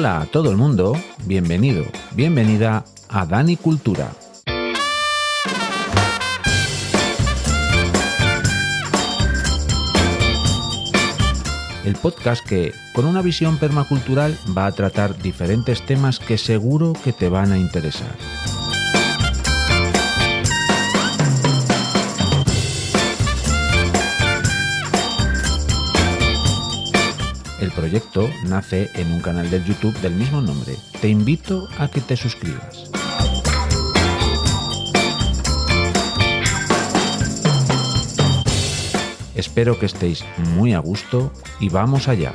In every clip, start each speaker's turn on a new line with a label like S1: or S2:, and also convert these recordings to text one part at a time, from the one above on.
S1: Hola a todo el mundo, bienvenido, bienvenida a Dani Cultura. El podcast que, con una visión permacultural, va a tratar diferentes temas que seguro que te van a interesar. El proyecto nace en un canal de YouTube del mismo nombre. Te invito a que te suscribas. Espero que estéis muy a gusto y vamos allá.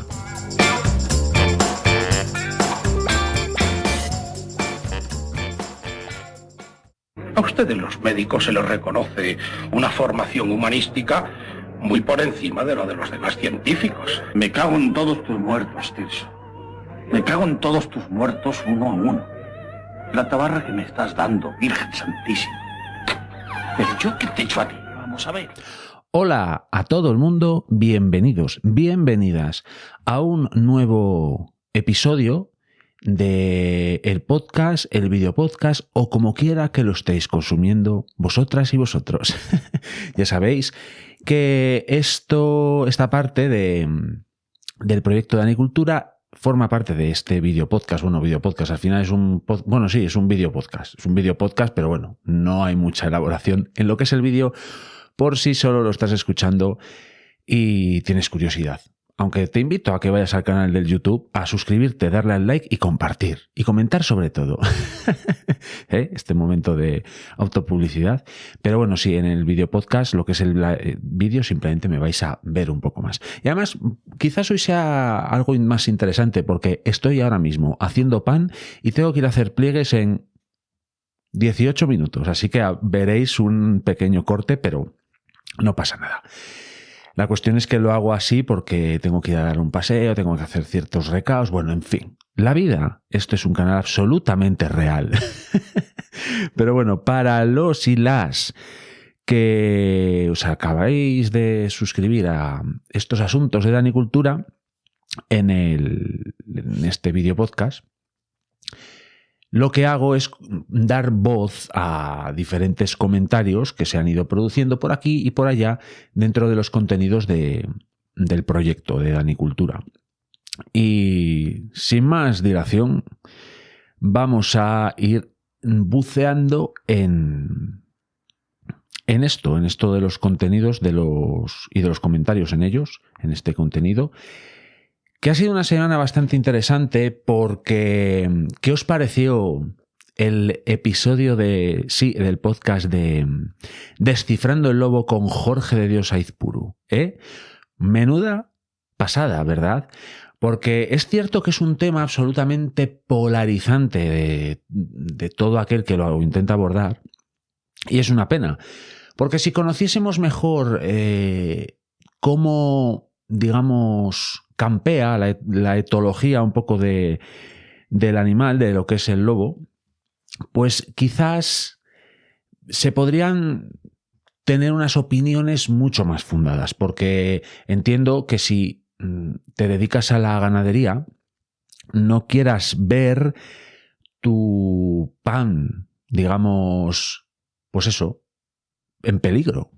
S2: A ustedes los médicos se les reconoce una formación humanística muy por encima de lo de los demás científicos.
S3: Me cago en todos tus muertos, Tirso. Me cago en todos tus muertos uno a uno. La tabarra que me estás dando, Virgen Santísima. Pero yo qué te echo a ti, vamos a ver.
S1: Hola a todo el mundo, bienvenidos, bienvenidas a un nuevo episodio de el podcast, el videopodcast o como quiera que lo estéis consumiendo vosotras y vosotros. Ya sabéis que esta parte del proyecto de Dani Cultura forma parte de este videopodcast. Bueno, videopodcast al final es un videopodcast. Es un videopodcast, pero bueno, no hay mucha elaboración en lo que es el vídeo por si solo lo estás escuchando y tienes curiosidad. Aunque te invito a que vayas al canal del YouTube, a suscribirte, darle al like y compartir. Y comentar sobre todo. Este momento de autopublicidad. Pero bueno, sí, en el video podcast, lo que es el vídeo, simplemente me vais a ver un poco más. Y además, quizás hoy sea algo más interesante porque estoy ahora mismo haciendo pan y tengo que ir a hacer pliegues en 18 minutos. Así que veréis un pequeño corte, pero no pasa nada. La cuestión es que lo hago así porque tengo que ir a dar un paseo, tengo que hacer ciertos recados, bueno, en fin. La vida, esto es un canal absolutamente real. Pero bueno, para los y las que os acabáis de suscribir a estos asuntos de Dani Cultura en este video podcast, lo que hago es dar voz a diferentes comentarios que se han ido produciendo por aquí y por allá dentro de los contenidos del proyecto de Dani Cultura. Y sin más dilación, vamos a ir buceando en esto de los contenidos y de los comentarios en ellos, en este contenido. Que ha sido una semana bastante interesante porque ¿qué os pareció el episodio del podcast de Descifrando el Lobo con Jorge de Dios Aizpuru? Menuda pasada, ¿verdad? Porque es cierto que es un tema absolutamente polarizante de todo aquel que lo intenta abordar y es una pena, porque si conociésemos mejor cómo, digamos, campea la etología un poco del animal, de lo que es el lobo, pues quizás se podrían tener unas opiniones mucho más fundadas, porque entiendo que si te dedicas a la ganadería, no quieras ver tu pan, digamos, pues eso, en peligro.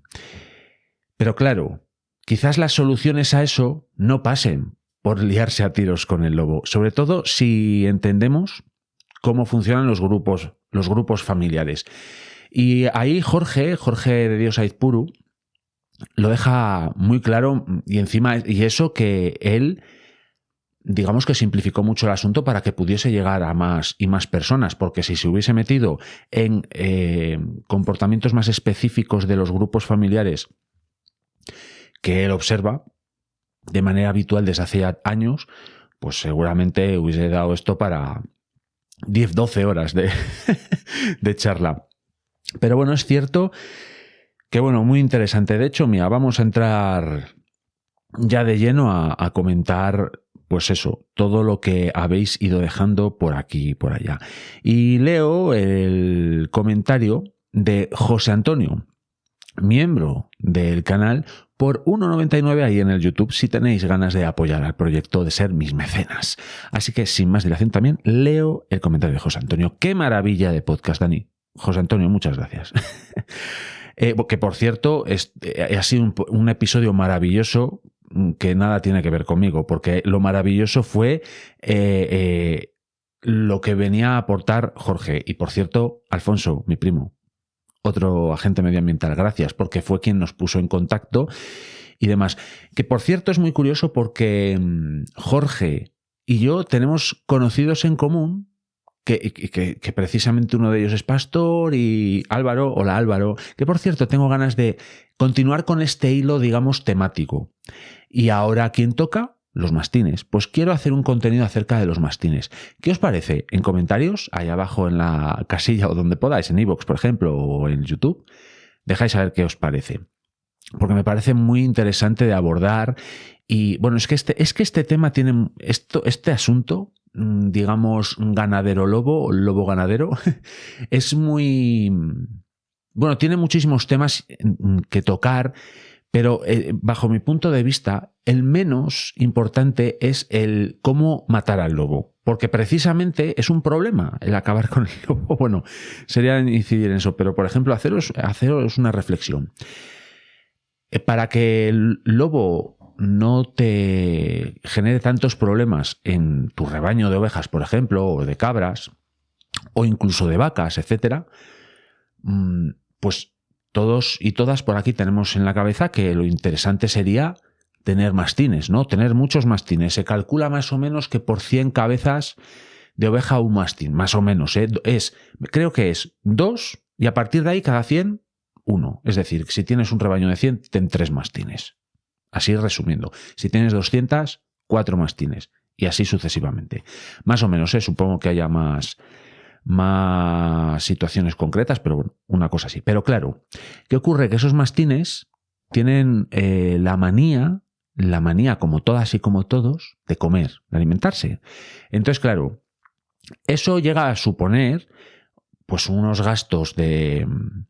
S1: Pero claro, quizás las soluciones a eso no pasen por liarse a tiros con el lobo, sobre todo si entendemos cómo funcionan los grupos familiares. Y ahí Jorge de Dios Aizpuru lo deja muy claro y eso que él, digamos que simplificó mucho el asunto para que pudiese llegar a más y más personas, porque si se hubiese metido en comportamientos más específicos de los grupos familiares que él observa de manera habitual desde hace años, pues seguramente hubiese dado esto para 10-12 horas de charla. Pero bueno, es cierto que, bueno, muy interesante. De hecho, mira, vamos a entrar ya de lleno a comentar, pues eso, todo lo que habéis ido dejando por aquí y por allá. Y leo el comentario de José Antonio, miembro del canal por 1,99 ahí en el YouTube si tenéis ganas de apoyar al proyecto, de ser mis mecenas. Así que sin más dilación también leo el comentario de José Antonio. ¡Qué maravilla de podcast, Dani! José Antonio, muchas gracias. Que por cierto, ha sido un episodio maravilloso que nada tiene que ver conmigo, porque lo maravilloso fue lo que venía a aportar Jorge. Y por cierto, Alfonso, mi primo, otro agente medioambiental, gracias, porque fue quien nos puso en contacto y demás. Que por cierto es muy curioso porque Jorge y yo tenemos conocidos en común, que precisamente uno de ellos es pastor, y Álvaro, hola Álvaro, que por cierto tengo ganas de continuar con este hilo, digamos, temático. Y ahora, ¿quién toca? Los mastines. Pues quiero hacer un contenido acerca de los mastines. ¿Qué os parece? En comentarios, ahí abajo en la casilla o donde podáis, en iVoox, por ejemplo, o en YouTube, dejáis saber qué os parece. Porque me parece muy interesante de abordar. Y bueno, es que este tema tiene este asunto, digamos, ganadero lobo, lobo ganadero, es muy... Bueno, tiene muchísimos temas que tocar, pero bajo mi punto de vista, el menos importante es el cómo matar al lobo, porque precisamente es un problema el acabar con el lobo. Bueno, sería incidir en eso, pero por ejemplo, haceros una reflexión. Para que el lobo no te genere tantos problemas en tu rebaño de ovejas, por ejemplo, o de cabras, o incluso de vacas, etcétera, pues todos y todas por aquí tenemos en la cabeza que lo interesante sería tener mastines, ¿no? Tener muchos mastines. Se calcula más o menos que por 100 cabezas de oveja un mastín, más o menos, ¿eh? Creo que es 2 y a partir de ahí cada 100, 1. Es decir, si tienes un rebaño de 100, ten 3 mastines. Así resumiendo. Si tienes 200, 4 mastines. Y así sucesivamente. Más o menos, supongo que haya más situaciones concretas, pero bueno, una cosa así. Pero claro, ¿qué ocurre? Que esos mastines tienen la manía, como todas y como todos, de comer, de alimentarse. Entonces, claro, eso llega a suponer pues unos gastos en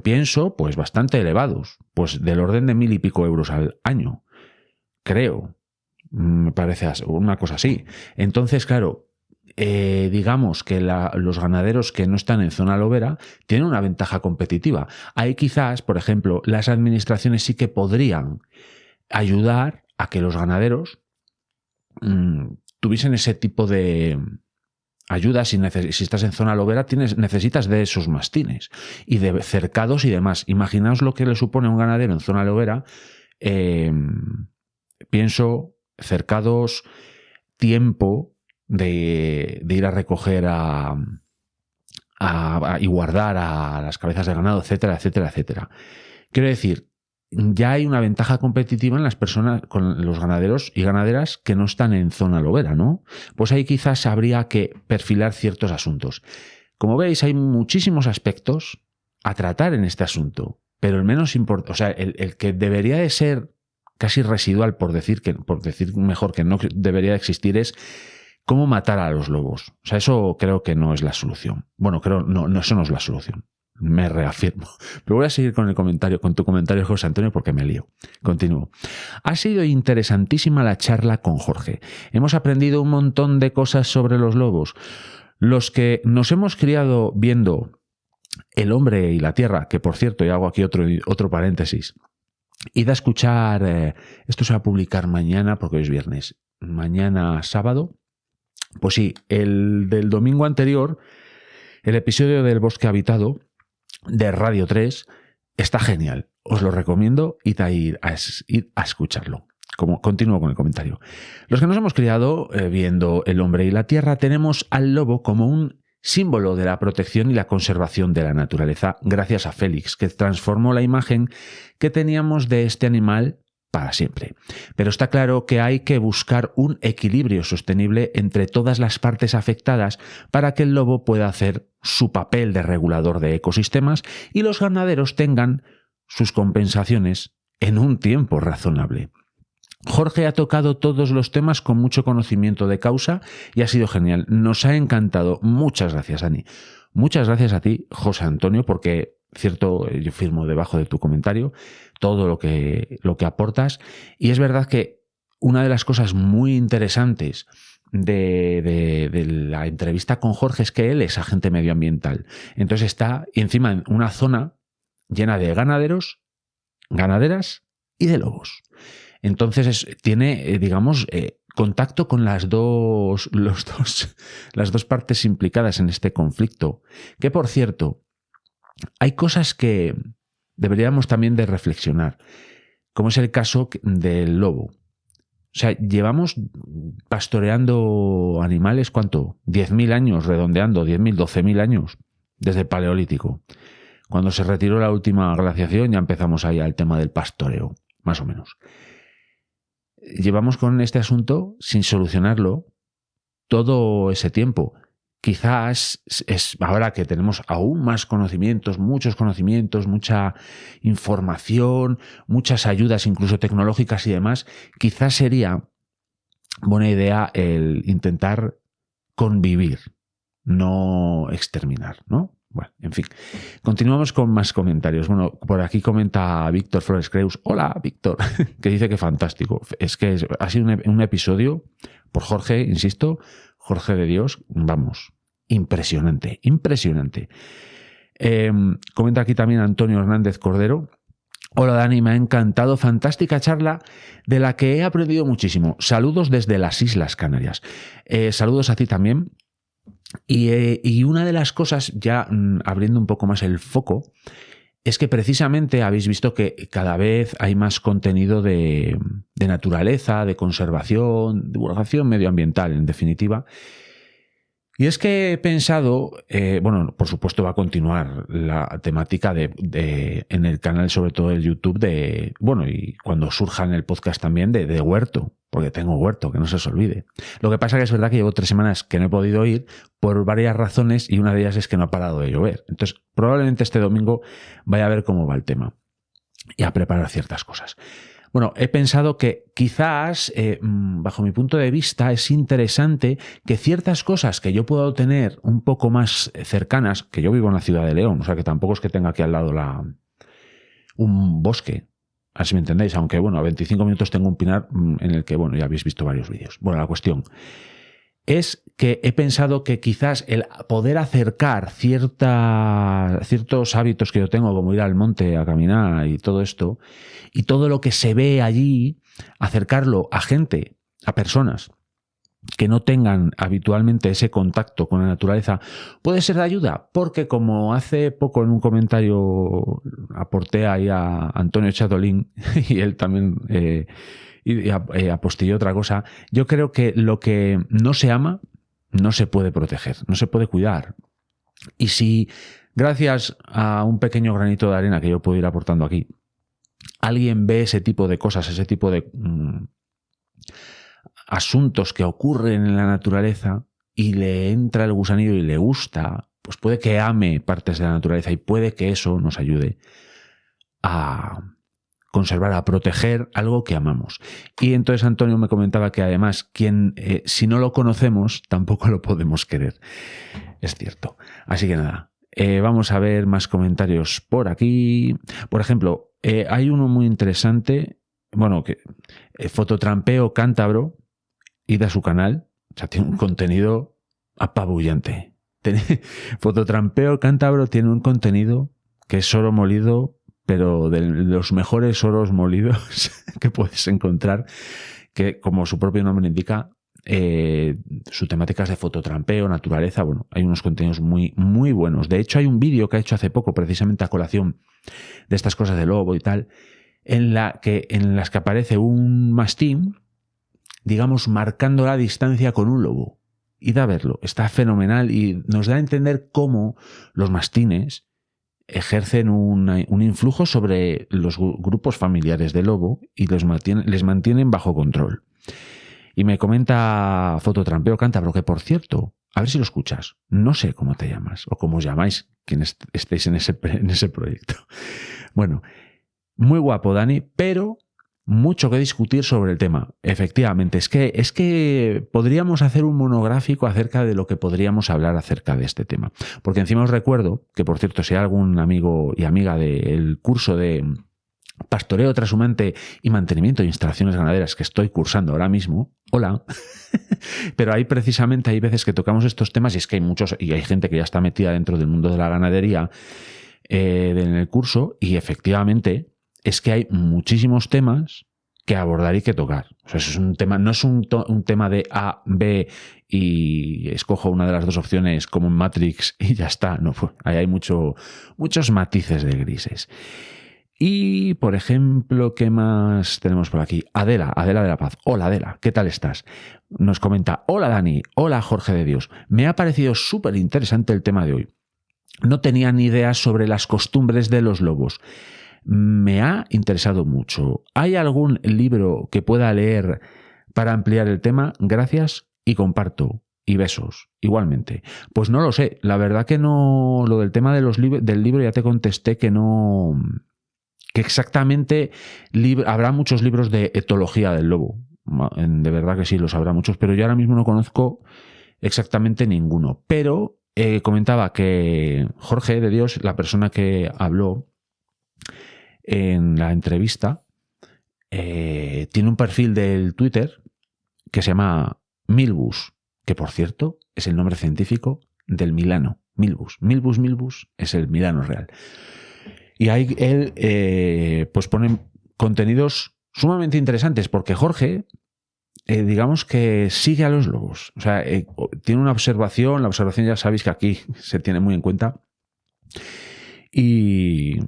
S1: pienso, pues bastante elevados, pues del orden de 1.000 y pico euros al año, creo, me parece una cosa así. Entonces, claro, digamos que los ganaderos que no están en zona lobera tienen una ventaja competitiva. Ahí quizás, por ejemplo, las administraciones sí que podrían ayudar a que los ganaderos tuviesen ese tipo de ayuda. Si estás en zona lobera, necesitas de esos mastines y de cercados y demás. Imaginaos lo que le supone a un ganadero en zona lobera. Pienso, cercados, tiempo de ir a recoger y guardar a las cabezas de ganado, etcétera, etcétera, etcétera. Quiero decir, ya hay una ventaja competitiva en las personas, con los ganaderos y ganaderas que no están en zona lobera, ¿no? Pues ahí quizás habría que perfilar ciertos asuntos. Como veis, hay muchísimos aspectos a tratar en este asunto, pero el menos importante, o sea, el que debería de ser casi residual, por decir mejor que no debería de existir, es cómo matar a los lobos. O sea, eso creo que no es la solución. Bueno, eso no es la solución. Me reafirmo. Pero voy a seguir con tu comentario, José Antonio, porque me lío. Continúo. Ha sido interesantísima la charla con Jorge. Hemos aprendido un montón de cosas sobre los lobos. Los que nos hemos criado viendo El hombre y la tierra, que por cierto, y hago aquí otro paréntesis, id a escuchar, esto se va a publicar mañana porque hoy es viernes, mañana sábado. Pues sí, el del domingo anterior, el episodio del Bosque Habitado de Radio 3 está genial. Os lo recomiendo, id a escucharlo. Continúo con el comentario. Los que nos hemos criado viendo El hombre y la tierra tenemos al lobo como un símbolo de la protección y la conservación de la naturaleza, gracias a Félix, que transformó la imagen que teníamos de este animal para siempre. Pero está claro que hay que buscar un equilibrio sostenible entre todas las partes afectadas para que el lobo pueda hacer su papel de regulador de ecosistemas y los ganaderos tengan sus compensaciones en un tiempo razonable. Jorge ha tocado todos los temas con mucho conocimiento de causa y ha sido genial. Nos ha encantado. Muchas gracias, Ani. Muchas gracias a ti, José Antonio, porque cierto, yo firmo debajo de tu comentario todo lo que aportas. Y es verdad que una de las cosas muy interesantes de la entrevista con Jorge es que él es agente medioambiental. Entonces está encima en una zona llena de ganaderos, ganaderas y de lobos. Entonces tiene, digamos, contacto con las dos partes implicadas en este conflicto. Que, por cierto, hay cosas que deberíamos también de reflexionar, como es el caso del lobo. O sea, llevamos pastoreando animales, ¿cuánto? 10.000 años, redondeando, 10.000, 12.000 años, desde el Paleolítico. Cuando se retiró la última glaciación ya empezamos ahí al tema del pastoreo, más o menos. Llevamos con este asunto sin solucionarlo todo ese tiempo. Quizás es ahora que tenemos aún más conocimientos, mucha información, muchas ayudas incluso tecnológicas y demás, quizás sería buena idea el intentar convivir, no exterminar, ¿no? Bueno, en fin. Continuamos con más comentarios. Bueno, por aquí comenta Víctor Flores Creus. Hola, Víctor, que dice que fantástico. Es que ha sido un episodio por Jorge, insisto, Jorge de Dios, vamos, impresionante, impresionante. Comenta aquí también Antonio Hernández Cordero. Hola Dani, me ha encantado, fantástica charla de la que he aprendido muchísimo. Saludos desde las Islas Canarias. Saludos a ti también. Y una de las cosas, ya abriendo un poco más el foco, es que precisamente habéis visto que cada vez hay más contenido de naturaleza, de conservación, divulgación medioambiental, en definitiva. Y es que he pensado, bueno, por supuesto va a continuar la temática en el canal, sobre todo el YouTube, bueno, y cuando surja en el podcast también de huerto, porque tengo huerto, que no se os olvide. Lo que pasa que es verdad que llevo 3 semanas que no he podido ir por varias razones y una de ellas es que no ha parado de llover. Entonces, probablemente este domingo vaya a ver cómo va el tema y a preparar ciertas cosas. Bueno, he pensado que quizás, bajo mi punto de vista, es interesante que ciertas cosas que yo puedo tener un poco más cercanas, que yo vivo en la ciudad de León, o sea que tampoco es que tenga aquí al lado un bosque, así me entendéis, aunque bueno, a 25 minutos tengo un pinar en el que, bueno, ya habéis visto varios vídeos. Bueno, la cuestión es que he pensado que quizás el poder acercar ciertos hábitos que yo tengo, como ir al monte a caminar y todo esto, y todo lo que se ve allí, acercarlo a gente, a personas que no tengan habitualmente ese contacto con la naturaleza, puede ser de ayuda, porque como hace poco en un comentario aporté ahí a Antonio Chatolín, y él también apostilló otra cosa, yo creo que lo que no se ama no se puede proteger, no se puede cuidar. Y si gracias a un pequeño granito de arena que yo puedo ir aportando aquí, alguien ve ese tipo de cosas, ese tipo de asuntos que ocurren en la naturaleza y le entra el gusanillo y le gusta, pues puede que ame partes de la naturaleza y puede que eso nos ayude a conservar, a proteger algo que amamos. Y entonces Antonio me comentaba que además si no lo conocemos tampoco lo podemos querer. Es cierto. Así que nada, vamos a ver más comentarios por aquí. Por ejemplo, hay uno muy interesante, bueno, que Fototrampeo Cántabro, id a su canal, o sea, tiene un contenido apabullante. Fototrampeo Cántabro tiene un contenido que es oro molido, pero de los mejores oros molidos que puedes encontrar, que como su propio nombre indica, su temática es de fototrampeo, naturaleza. Bueno, hay unos contenidos muy, muy buenos. De hecho, hay un vídeo que ha hecho hace poco, precisamente a colación de estas cosas de lobo y tal, en las que aparece un mastín, digamos, marcando la distancia con un lobo. Id a verlo, está fenomenal y nos da a entender cómo los mastines ejercen un influjo sobre los grupos familiares de lobo y les mantienen bajo control. Y me comenta Fototrampeo Cántabro, que por cierto, a ver si lo escuchas, no sé cómo te llamas o cómo os llamáis quienes estéis en ese proyecto. Bueno, muy guapo Dani, pero mucho que discutir sobre el tema. Efectivamente, es que podríamos hacer un monográfico acerca de lo que podríamos hablar acerca de este tema. Porque encima os recuerdo que, por cierto, si hay algún amigo y amiga del curso de pastoreo trashumante y mantenimiento de instalaciones ganaderas que estoy cursando ahora mismo, hola, pero hay veces que tocamos estos temas y es que hay muchos, y hay gente que ya está metida dentro del mundo de la ganadería en el curso, y efectivamente es que hay muchísimos temas que abordar y que tocar. O sea, eso es un tema, no es un tema de A, B y escojo una de las dos opciones como en Matrix y ya está. No, ahí hay muchos matices de grises. Y, por ejemplo, ¿qué más tenemos por aquí? Adela de la Paz. Hola, Adela, ¿qué tal estás? Nos comenta, hola, Dani, hola, Jorge de Dios. Me ha parecido súper interesante el tema de hoy. No tenía ni idea sobre las costumbres de los lobos. Me ha interesado mucho. ¿Hay algún libro que pueda leer para ampliar el tema? Gracias y comparto. Y besos, igualmente. Pues no lo sé. La verdad que no. Lo del tema de del libro ya te contesté que no. Que exactamente habrá muchos libros de etología del lobo. De verdad que sí, los habrá muchos, pero yo ahora mismo no conozco exactamente ninguno. Pero comentaba que Jorge de Dios, la persona que habló en la entrevista, tiene un perfil del Twitter que se llama Milbus, que por cierto es el nombre científico del Milano. Milbus es el Milano real. Y ahí él pues pone contenidos sumamente interesantes, porque Jorge, digamos que sigue a los lobos. O sea, tiene una observación, la observación ya sabéis que aquí se tiene muy en cuenta. Y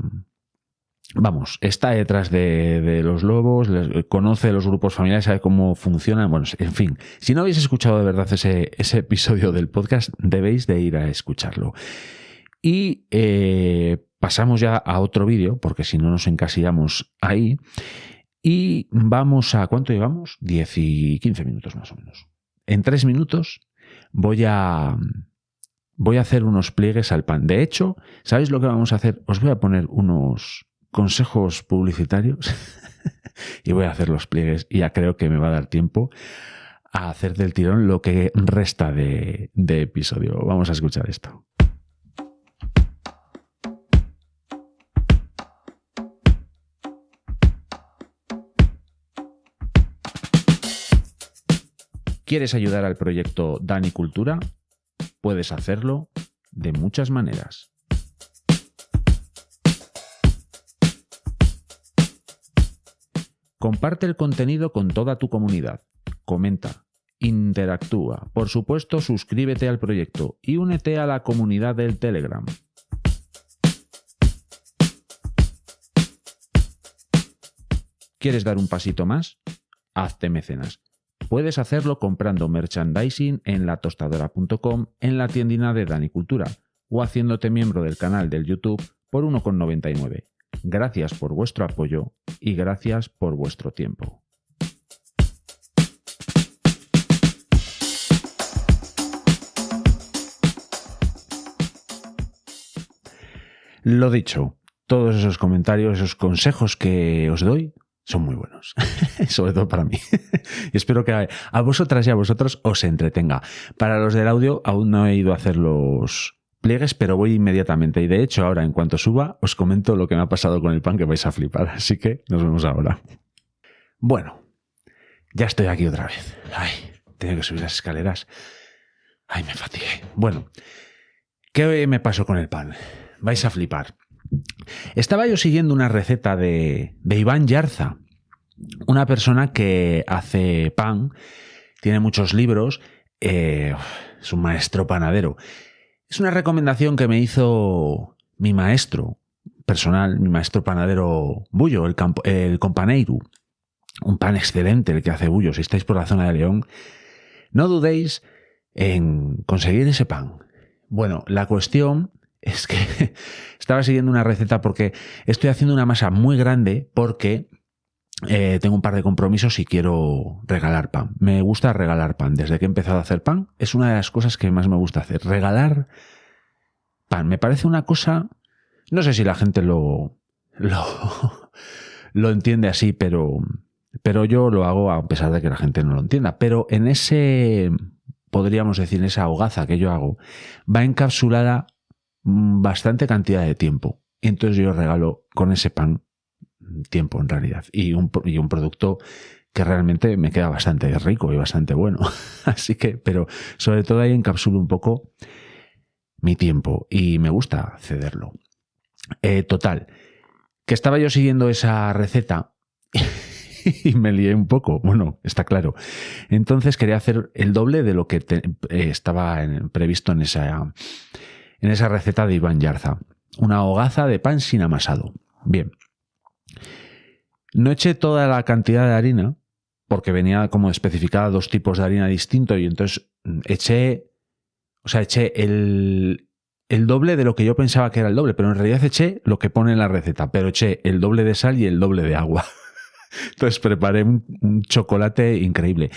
S1: vamos, está detrás de los lobos, conoce los grupos familiares, sabe cómo funcionan. Bueno, en fin, si no habéis escuchado de verdad ese episodio del podcast, debéis de ir a escucharlo. Y pasamos ya a otro vídeo, porque si no nos encasillamos ahí. Y vamos a... ¿Cuánto llevamos? 10 y 15 minutos más o menos. En 3 minutos voy a hacer unos pliegues al pan. De hecho, ¿sabéis lo que vamos a hacer? Os voy a poner unos consejos publicitarios y voy a hacer los pliegues y ya creo que me va a dar tiempo a hacer del tirón lo que resta de episodio. Vamos a escuchar esto. ¿Quieres ayudar al proyecto Dani Cultura? Puedes hacerlo de muchas maneras. Comparte el contenido con toda tu comunidad. Comenta, interactúa. Por supuesto, suscríbete al proyecto y únete a la comunidad del Telegram. ¿Quieres dar un pasito más? Hazte mecenas. Puedes hacerlo comprando merchandising en latostadora.com, en la tiendina de Dani Cultura, o haciéndote miembro del canal del YouTube por 1,99. Gracias por vuestro apoyo y gracias por vuestro tiempo. Lo dicho, todos esos comentarios, esos consejos que os doy son muy buenos, sobre todo para mí. Y espero que a vosotras y a vosotros os entretenga. Para los del audio aún no he ido a hacer los pliegues, pero voy inmediatamente. Y de hecho ahora, en cuanto suba, os comento lo que me ha pasado con el pan, que vais a flipar. Así que nos vemos ahora. Bueno, ya estoy aquí otra vez. Ay, tengo que subir las escaleras. Ay, me fatigué. Bueno, ¿qué me pasó con el pan? Vais a flipar. Estaba yo siguiendo una receta de Iván Yarza, una persona que hace pan, tiene muchos libros, es un maestro panadero. Es una recomendación que me hizo mi maestro personal, mi maestro panadero Bullo, el Companeiro. Un pan excelente el que hace Bullo. Si estáis por la zona de León, no dudéis en conseguir ese pan. Bueno, la cuestión es que estaba siguiendo una receta porque estoy haciendo una masa muy grande porque tengo un par de compromisos y quiero regalar pan. Me gusta regalar pan. Desde que he empezado a hacer pan es una de las cosas que más me gusta hacer. Regalar pan. Me parece una cosa... No sé si la gente lo entiende así, pero Pero yo lo hago a pesar de que la gente no lo entienda. Pero en ese, podríamos decir, en esa hogaza que yo hago, va encapsulada bastante cantidad de tiempo. Y entonces yo regalo con ese pan tiempo en realidad. Y un producto que realmente me queda bastante rico y bastante bueno. Así que, pero sobre todo ahí encapsulo un poco mi tiempo y me gusta cederlo. Total, que estaba yo siguiendo esa receta y me lié un poco. Bueno, está claro. Entonces quería hacer el doble de lo que estaba previsto en esa receta de Iván Yarza. Una hogaza de pan sin amasado. Bien. No eché toda la cantidad de harina, porque venía como especificada 2 tipos de harina distintos, y entonces eché el doble de lo que yo pensaba que era el doble, pero en realidad eché lo que pone en la receta, pero eché el doble de sal y el doble de agua. Entonces preparé un chocolate increíble.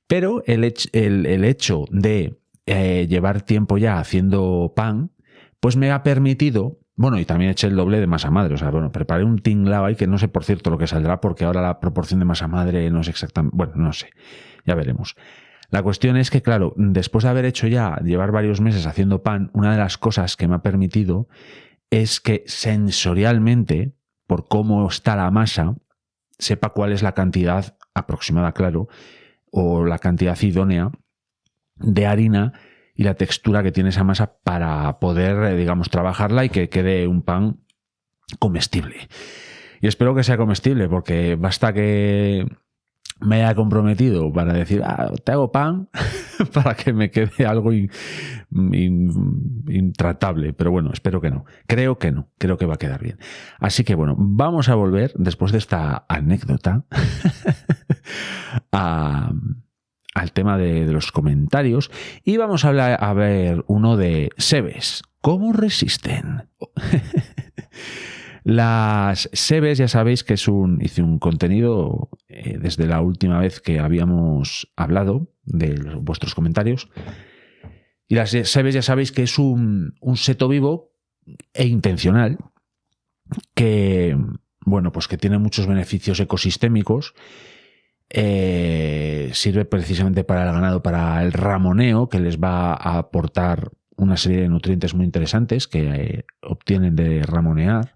S1: Pero el hecho de llevar tiempo ya haciendo pan, pues me ha permitido, bueno, y también eché el doble de masa madre, o sea, bueno, preparé un tinglao ahí que no sé por cierto lo que saldrá, porque ahora la proporción de masa madre no es exactamente, bueno, no sé, ya veremos. La cuestión es que, claro, después de haber llevar varios meses haciendo pan, una de las cosas que me ha permitido es que sensorialmente, por cómo está la masa, sepa cuál es la cantidad aproximada, claro, o la cantidad idónea de harina y la textura que tiene esa masa para poder, digamos, trabajarla y que quede un pan comestible. Y espero que sea comestible, porque basta que me haya comprometido para decir, te hago pan, para que me quede algo intratable. Pero bueno, espero que no. Creo que va a quedar bien. Así que bueno, vamos a volver, después de esta anécdota, al tema de los comentarios, y vamos a ver uno de Sebes. ¿Cómo resisten? Las Sebes, ya sabéis que hice un contenido desde la última vez que habíamos hablado de vuestros comentarios. Y las Sebes, ya sabéis que es un seto vivo e intencional que, bueno, pues que tiene muchos beneficios ecosistémicos. Sirve precisamente para el ganado, para el ramoneo, que les va a aportar una serie de nutrientes muy interesantes que obtienen de ramonear.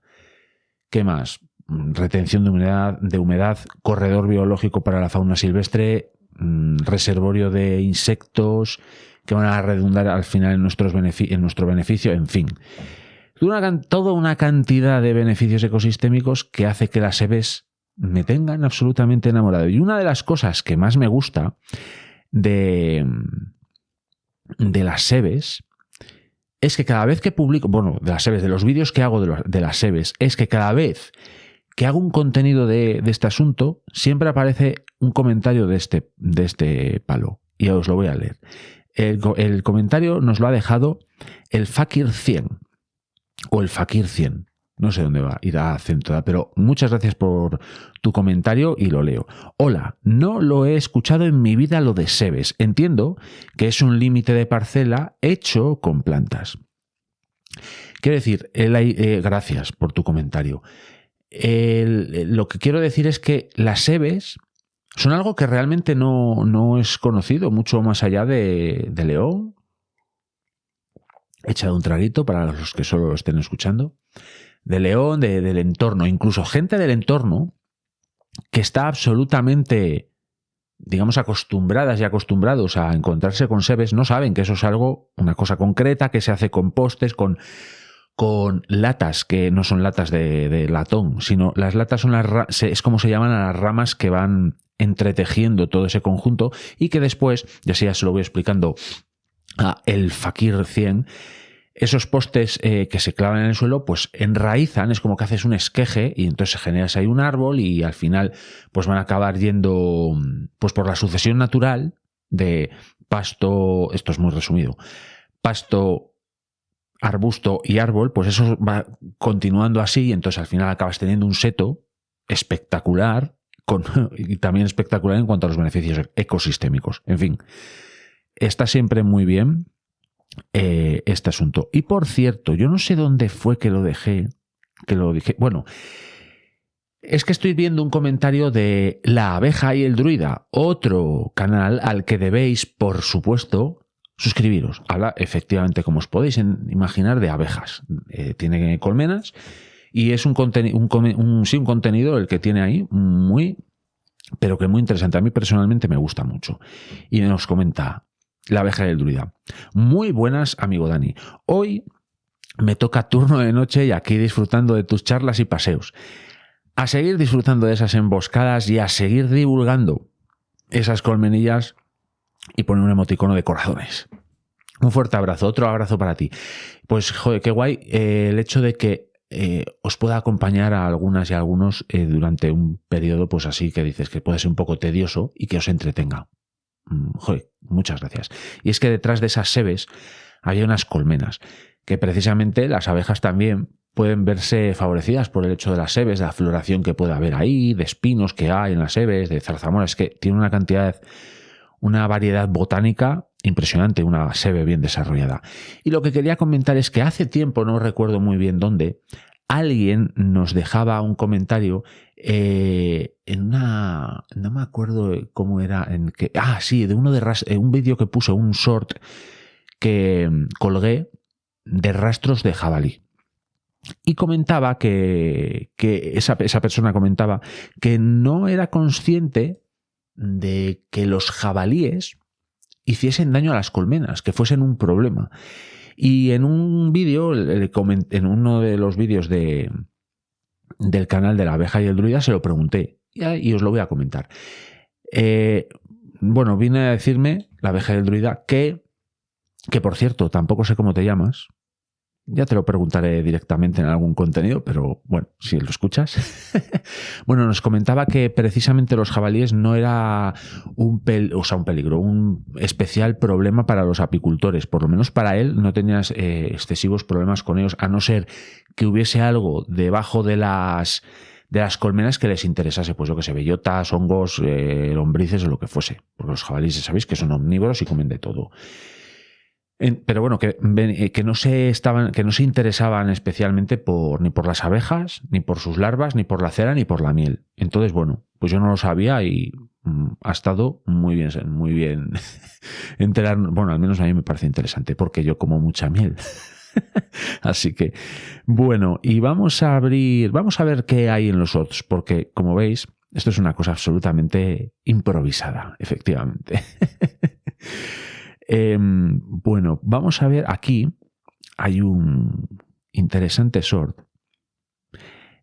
S1: ¿Qué más? Retención de humedad, corredor biológico para la fauna silvestre, reservorio de insectos que van a redundar al final en nuestro beneficio, en fin. Toda una cantidad de beneficios ecosistémicos que hace que las Sebes me tengan absolutamente enamorado. Y una de las cosas que más me gusta de las Sebes es que cada vez que publico, bueno, de las Sebes, de los vídeos que hago de las Sebes, es que cada vez que hago un contenido de este asunto, siempre aparece un comentario de este palo. Y os lo voy a leer. El comentario nos lo ha dejado el Fakir 100 o el Fakir 100. No sé dónde irá acento, pero muchas gracias por tu comentario y lo leo. Hola, no lo he escuchado en mi vida lo de Sebes. Entiendo que es un límite de parcela hecho con plantas. Quiero decir, gracias por tu comentario. Lo que quiero decir es que las Sebes son algo que realmente no es conocido, mucho más allá de León. He echado un traguito para los que solo lo estén escuchando. De León, del entorno, incluso gente del entorno que está absolutamente, digamos, acostumbradas y acostumbrados a encontrarse con Sebes, no saben que eso es una cosa concreta que se hace con postes, con latas, que no son latas de latón, sino las latas es como se llaman a las ramas que van entretejiendo todo ese conjunto y que después, ya se lo voy explicando a el Fakir 100, esos postes que se clavan en el suelo, pues enraizan, es como que haces un esqueje y entonces generas ahí un árbol y al final pues van a acabar yendo pues por la sucesión natural de pasto, esto es muy resumido, pasto, arbusto y árbol, pues eso va continuando así y entonces al final acabas teniendo un seto espectacular y también espectacular en cuanto a los beneficios ecosistémicos. En fin, está siempre muy bien este asunto. Y por cierto, yo no sé dónde fue que lo dije. Bueno, Es que estoy viendo un comentario de La Abeja y el Druida, otro canal al que debéis, por supuesto, suscribiros. Habla, efectivamente, como os podéis imaginar, de abejas. Tiene colmenas y es un contenido el que tiene ahí pero que muy interesante. A mí personalmente me gusta mucho. Y nos comenta La Abeja y el Druida. Muy buenas, amigo Dani. Hoy me toca turno de noche y aquí disfrutando de tus charlas y paseos. A seguir disfrutando de esas emboscadas y a seguir divulgando esas colmenillas y poner un emoticono de corazones. Un fuerte abrazo, otro abrazo para ti. Pues, joder, qué guay el hecho de que os pueda acompañar a algunas y a algunos durante un periodo, pues así que dices que puede ser un poco tedioso y que os entretenga. Joder, muchas gracias. Y es que detrás de esas sebes había unas colmenas, que precisamente las abejas también pueden verse favorecidas por el hecho de las sebes, de la floración que puede haber ahí, de espinos que hay en las sebes, de zarzamoras, que tiene una variedad botánica impresionante, una sebe bien desarrollada. Y lo que quería comentar es que hace tiempo, no recuerdo muy bien dónde, alguien nos dejaba un comentario no me acuerdo cómo era, de un vídeo que puse, un short que colgué de rastros de jabalí. Y comentaba que esa persona comentaba que no era consciente de que los jabalíes hiciesen daño a las colmenas, que fuesen un problema. Y en un vídeo, en uno de los vídeos del canal de La Abeja y el Druida, se lo pregunté y os lo voy a comentar. Vine a decirme La Abeja y el Druida que por cierto, tampoco sé cómo te llamas. Ya te lo preguntaré directamente en algún contenido, pero bueno, si lo escuchas. Bueno, nos comentaba que precisamente los jabalíes no era un peligro, un especial problema para los apicultores. Por lo menos para él no tenías excesivos problemas con ellos, a no ser que hubiese algo debajo de las colmenas que les interesase, pues yo que sé, bellotas, hongos, lombrices o lo que fuese. Porque los jabalíes, sabéis que son omnívoros y comen de todo. Pero bueno, que no se interesaban especialmente ni por las abejas, ni por sus larvas, ni por la cera, ni por la miel. Entonces, bueno, pues yo no lo sabía y ha estado muy bien enterarnos. Bueno, al menos a mí me parece interesante porque yo como mucha miel. Así que, bueno, y vamos a ver qué hay en los shorts, porque como veis, esto es una cosa absolutamente improvisada, efectivamente. Bueno, vamos a ver, aquí hay un interesante short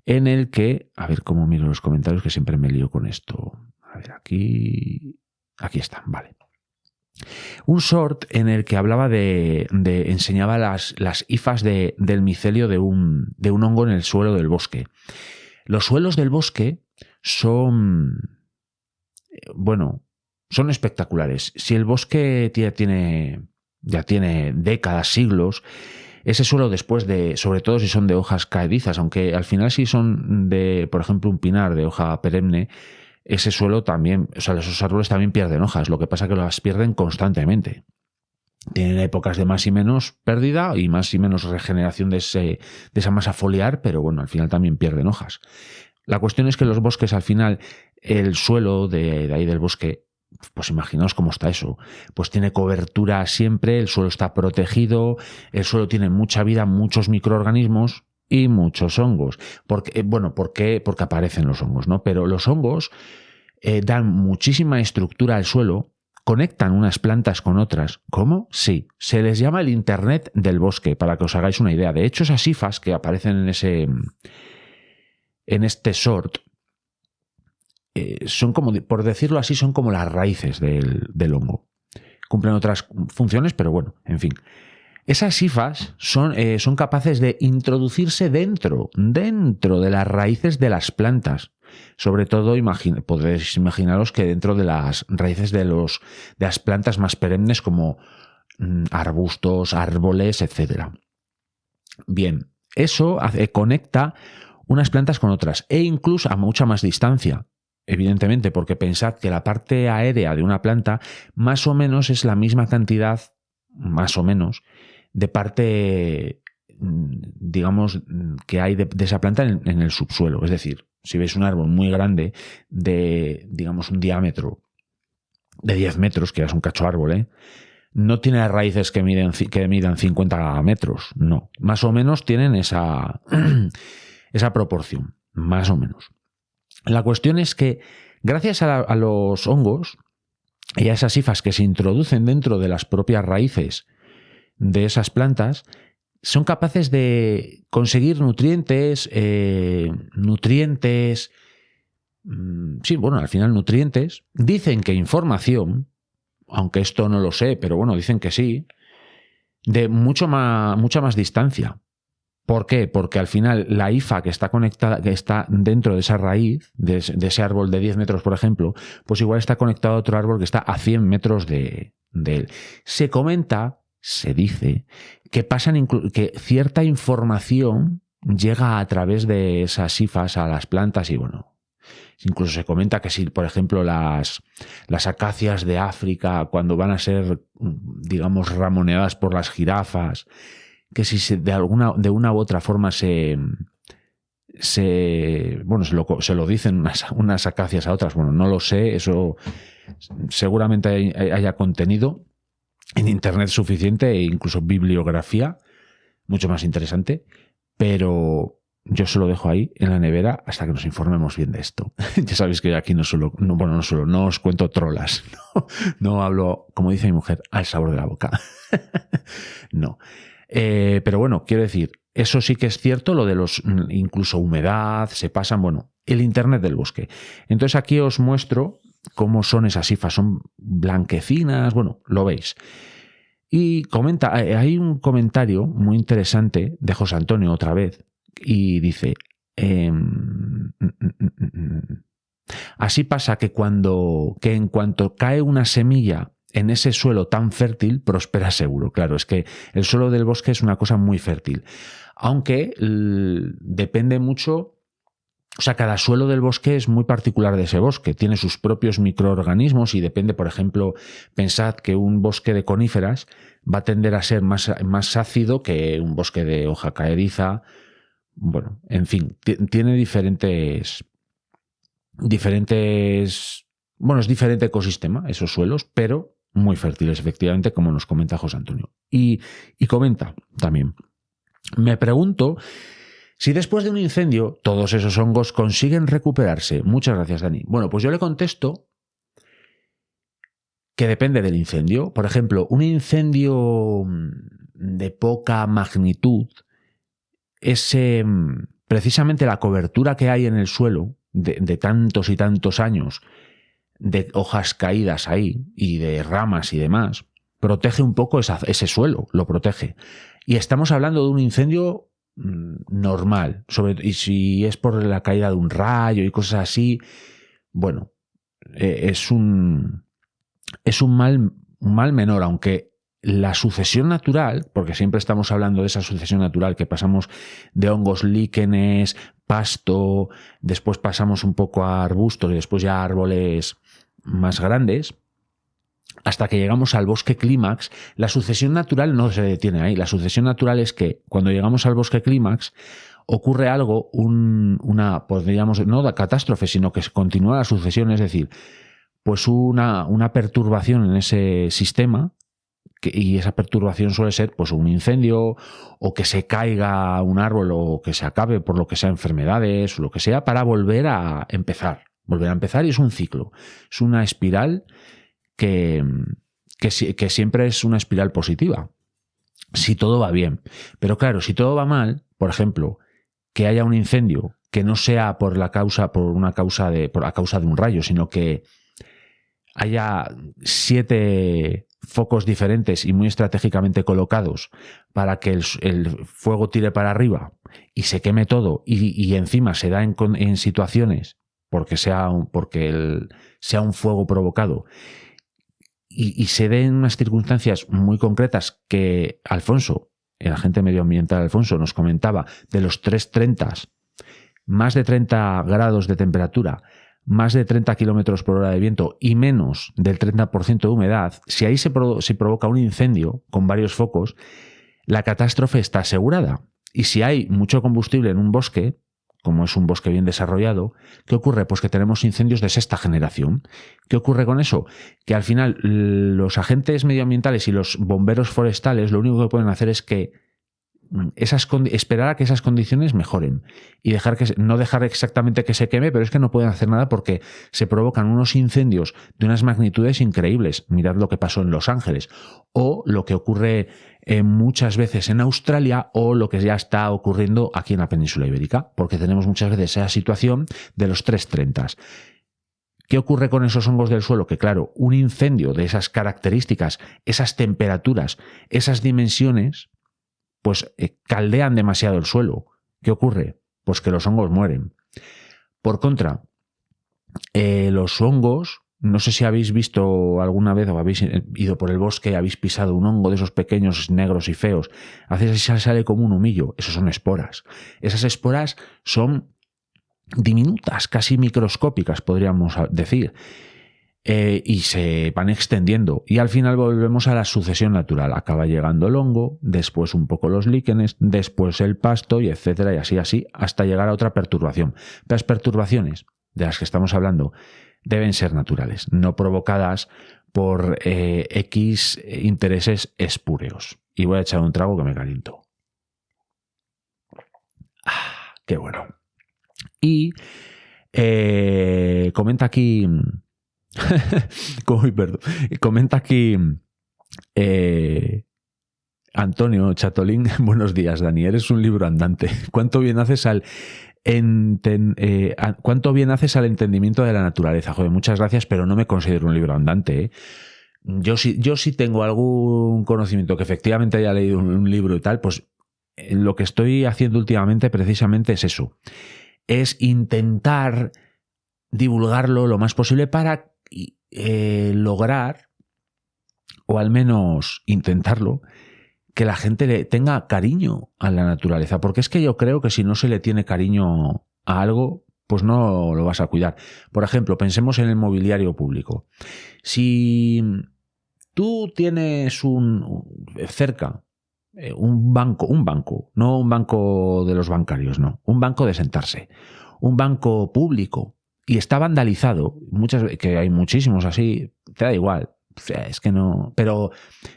S1: en el que, a ver cómo miro los comentarios, que siempre me lío con esto. A ver, aquí están, vale. Un short en el que hablaba enseñaba las hifas del micelio de un hongo en el suelo del bosque. Los suelos del bosque son espectaculares. Si el bosque ya tiene décadas, siglos, ese suelo después sobre todo si son de hojas caedizas, aunque al final si son por ejemplo, un pinar de hoja perenne, ese suelo también, esos árboles también pierden hojas, lo que pasa es que las pierden constantemente. Tienen épocas de más y menos pérdida y más y menos regeneración de esa masa foliar, pero bueno, al final también pierden hojas. La cuestión es que los bosques, al final, el suelo de ahí del bosque, pues imaginaos cómo está eso. Pues tiene cobertura siempre, el suelo está protegido, el suelo tiene mucha vida, muchos microorganismos y muchos hongos. Porque aparecen los hongos, ¿no? Pero los hongos dan muchísima estructura al suelo, conectan unas plantas con otras. ¿Cómo? Sí. Se les llama el Internet del bosque, para que os hagáis una idea. De hecho, esas hifas que aparecen en este short, son como, por decirlo así, son como las raíces del hongo. Cumplen otras funciones, pero bueno, en fin. Esas hifas son capaces de introducirse dentro de las raíces de las plantas. Sobre todo, podréis imaginaros que dentro de las raíces de las plantas más perennes como arbustos, árboles, etc. Bien, eso conecta unas plantas con otras e incluso a mucha más distancia. Evidentemente, porque pensad que la parte aérea de una planta más o menos es la misma cantidad, más o menos, de parte digamos, que hay de esa planta en el subsuelo. Es decir, si veis un árbol muy grande de, digamos, un diámetro de 10 metros, que ya es un cacho árbol, no tiene raíces que midan 50 metros, no. Más o menos tienen esa proporción, más o menos. La cuestión es que gracias a los hongos y a esas hifas que se introducen dentro de las propias raíces de esas plantas, son capaces de conseguir nutrientes, al final nutrientes, dicen que información, aunque esto no lo sé, pero bueno, dicen que sí, de mucha más distancia. ¿Por qué? Porque al final la hifa que está conectada, que está dentro de esa raíz, de ese árbol de 10 metros, por ejemplo, pues igual está conectado a otro árbol que está a 100 metros de él. Se dice, que cierta información llega a través de esas hifas a las plantas y bueno, incluso se comenta que si, por ejemplo, las acacias de África, cuando van a ser, digamos, ramoneadas por las jirafas, que si de una u otra forma se lo dicen unas acacias a otras, bueno, no lo sé, eso seguramente haya contenido en internet suficiente e incluso bibliografía mucho más interesante, pero yo se lo dejo ahí en la nevera hasta que nos informemos bien de esto. Ya sabéis que yo aquí no os cuento trolas, no hablo, como dice mi mujer, al sabor de la boca. No. Pero bueno, quiero decir, eso sí que es cierto, lo de los incluso humedad, se pasan, bueno, el internet del bosque. Entonces aquí os muestro cómo son esas hifas, son blanquecinas, bueno, lo veis. Y comenta, hay un comentario muy interesante de José Antonio otra vez, y dice, así pasa que en cuanto cae una semilla en ese suelo tan fértil, prospera seguro. Claro, es que el suelo del bosque es una cosa muy fértil. Aunque depende mucho, o sea, cada suelo del bosque es muy particular de ese bosque. Tiene sus propios microorganismos y depende, por ejemplo, pensad que un bosque de coníferas va a tender a ser más ácido que un bosque de hoja caediza. Bueno, en fin, tiene diferentes... Bueno, es diferente ecosistema, esos suelos, pero muy fértiles, efectivamente, como nos comenta José Antonio. Y comenta también, me pregunto si después de un incendio todos esos hongos consiguen recuperarse. Muchas gracias, Dani. Bueno, pues yo le contesto que depende del incendio. Por ejemplo, un incendio de poca magnitud, precisamente la cobertura que hay en el suelo de tantos y tantos años, de hojas caídas ahí y de ramas y demás, protege un poco ese suelo, lo protege. Y estamos hablando de un incendio normal, y si es por la caída de un rayo y cosas así, bueno, es un mal menor, aunque la sucesión natural, porque siempre estamos hablando de esa sucesión natural, que pasamos de hongos, líquenes, pasto, después pasamos un poco a arbustos y después ya a árboles más grandes, hasta que llegamos al bosque clímax. La sucesión natural no se detiene ahí. La sucesión natural es que cuando llegamos al bosque clímax ocurre algo, podríamos, no de catástrofe, sino que continúa la sucesión, es decir, pues una perturbación en ese sistema, y esa perturbación suele ser pues un incendio, o que se caiga un árbol, o que se acabe por lo que sea enfermedades o lo que sea, para volver a empezar, y es un ciclo, es una espiral que siempre es una espiral positiva si todo va bien. Pero claro, si todo va mal, por ejemplo, que haya un incendio que no sea por la causa de un rayo, sino que haya 7 focos diferentes y muy estratégicamente colocados para que el fuego tire para arriba y se queme todo, y encima se da en situaciones porque sea un fuego provocado, y se den unas circunstancias muy concretas que Alfonso, el agente medioambiental Alfonso, nos comentaba, de los 330, más de 30 grados de temperatura, más de 30 kilómetros por hora de viento y menos del 30% de humedad. Si ahí se provoca un incendio con varios focos, la catástrofe está asegurada. Y si hay mucho combustible en un bosque, como es un bosque bien desarrollado, ¿qué ocurre? Pues que tenemos incendios de sexta generación. ¿Qué ocurre con eso? Que al final los agentes medioambientales y los bomberos forestales lo único que pueden hacer es que esperar a que esas condiciones mejoren y no dejar exactamente que se queme, pero es que no pueden hacer nada porque se provocan unos incendios de unas magnitudes increíbles. Mirad lo que pasó en Los Ángeles o lo que ocurre muchas veces en Australia o lo que ya está ocurriendo aquí en la península ibérica, porque tenemos muchas veces esa situación de los 330. ¿Qué ocurre con esos hongos del suelo? Que claro, un incendio de esas características, esas temperaturas, esas dimensiones, pues caldean demasiado el suelo. ¿Qué ocurre? Pues que los hongos mueren. Por contra, los hongos, no sé si habéis visto alguna vez o habéis ido por el bosque y habéis pisado un hongo de esos pequeños negros y feos, a veces sale como un humillo, esos son esporas. Esas esporas son diminutas, casi microscópicas podríamos decir. Y se van extendiendo y al final volvemos a la sucesión natural. Acaba llegando el hongo, después un poco los líquenes, después el pasto y etcétera y así hasta llegar a otra perturbación. Las perturbaciones de las que estamos hablando deben ser naturales, no provocadas por X intereses espúreos. Y voy a echar un trago que me caliento. Qué bueno. Y comenta aquí... Comenta aquí Antonio Chatolín. Buenos días, Dani. Eres un libro andante. ¿Cuánto bien haces al entendimiento de la naturaleza? Joder, muchas gracias, pero no me considero un libro andante, ¿eh? Yo sí tengo algún conocimiento que efectivamente haya leído un libro y tal, pues lo que estoy haciendo últimamente precisamente es eso. Es intentar divulgarlo lo más posible para lograr, o al menos intentarlo, que la gente le tenga cariño a la naturaleza, porque es que yo creo que si no se le tiene cariño a algo, pues no lo vas a cuidar. Por ejemplo, pensemos en el mobiliario público. Si tú tienes cerca un banco, no un banco de los bancarios, no, un banco de sentarse, un banco público, y está vandalizado, que hay muchísimos así, te da igual, o sea, es que no. Pero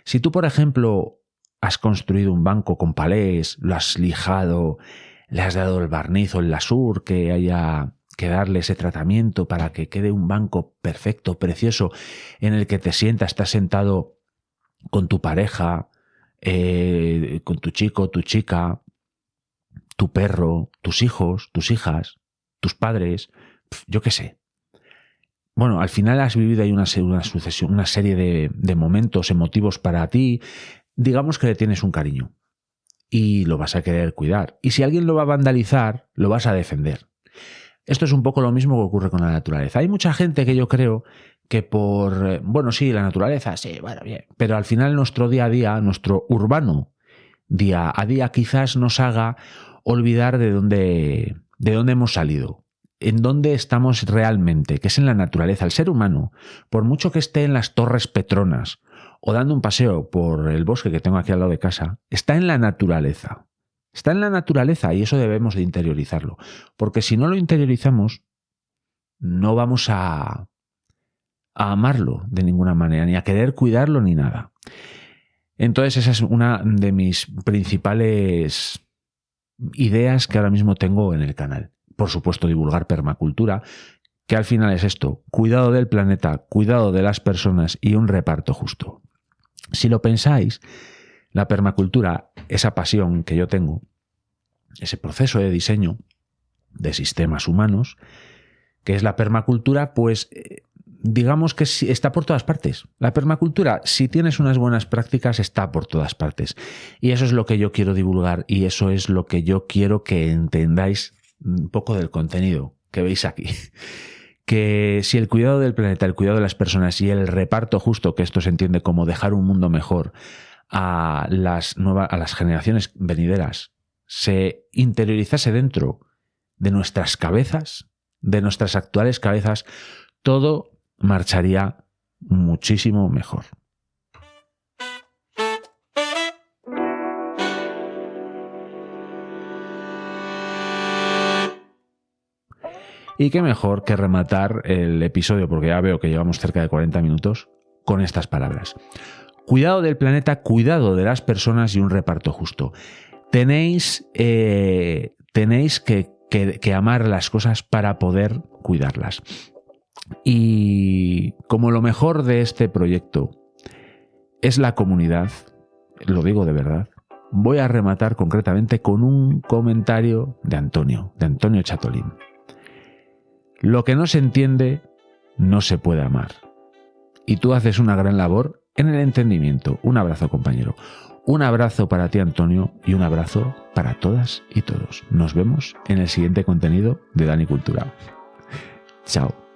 S1: si tú, por ejemplo, has construido un banco con palés, lo has lijado, le has dado el barniz o el lasur que haya que darle ese tratamiento para que quede un banco perfecto, precioso, en el que te sientas, estás sentado con tu pareja, con tu chico, tu chica, tu perro, tus hijos, tus hijas, tus padres, yo qué sé. Bueno, al final has vivido ahí una serie de momentos emotivos para ti. Digamos que le tienes un cariño y lo vas a querer cuidar. Y si alguien lo va a vandalizar, lo vas a defender. Esto es un poco lo mismo que ocurre con la naturaleza. Hay mucha gente que yo creo que bueno, sí, la naturaleza, sí, bueno, bien. Pero al final nuestro día a día, nuestro urbano día a día quizás nos haga olvidar de dónde hemos salido. En dónde estamos realmente, que es en la naturaleza. El ser humano, por mucho que esté en las Torres Petronas o dando un paseo por el bosque que tengo aquí al lado de casa, está en la naturaleza. Está en la naturaleza y eso debemos de interiorizarlo. Porque si no lo interiorizamos, no vamos a amarlo de ninguna manera, ni a querer cuidarlo ni nada. Entonces esa es una de mis principales ideas que ahora mismo tengo en el canal. Por supuesto, divulgar permacultura, que al final es esto: cuidado del planeta, cuidado de las personas y un reparto justo. Si lo pensáis, la permacultura, esa pasión que yo tengo, ese proceso de diseño de sistemas humanos, que es la permacultura, pues digamos que está por todas partes. La permacultura, si tienes unas buenas prácticas, está por todas partes. Y eso es lo que yo quiero divulgar y eso es lo que yo quiero que entendáis un poco del contenido que veis aquí. Que si el cuidado del planeta, el cuidado de las personas y el reparto justo, que esto se entiende como dejar un mundo mejor a las generaciones venideras, se interiorizase dentro de nuestras cabezas, de nuestras actuales cabezas, todo marcharía muchísimo mejor. Y qué mejor que rematar el episodio, porque ya veo que llevamos cerca de 40 minutos, con estas palabras. Cuidado del planeta, cuidado de las personas y un reparto justo. Tenéis que amar las cosas para poder cuidarlas. Y como lo mejor de este proyecto es la comunidad, lo digo de verdad, voy a rematar concretamente con un comentario de Antonio Chatolín. Lo que no se entiende no se puede amar. Y tú haces una gran labor en el entendimiento. Un abrazo, compañero. Un abrazo para ti, Antonio, y un abrazo para todas y todos. Nos vemos en el siguiente contenido de Dani Cultura. Chao.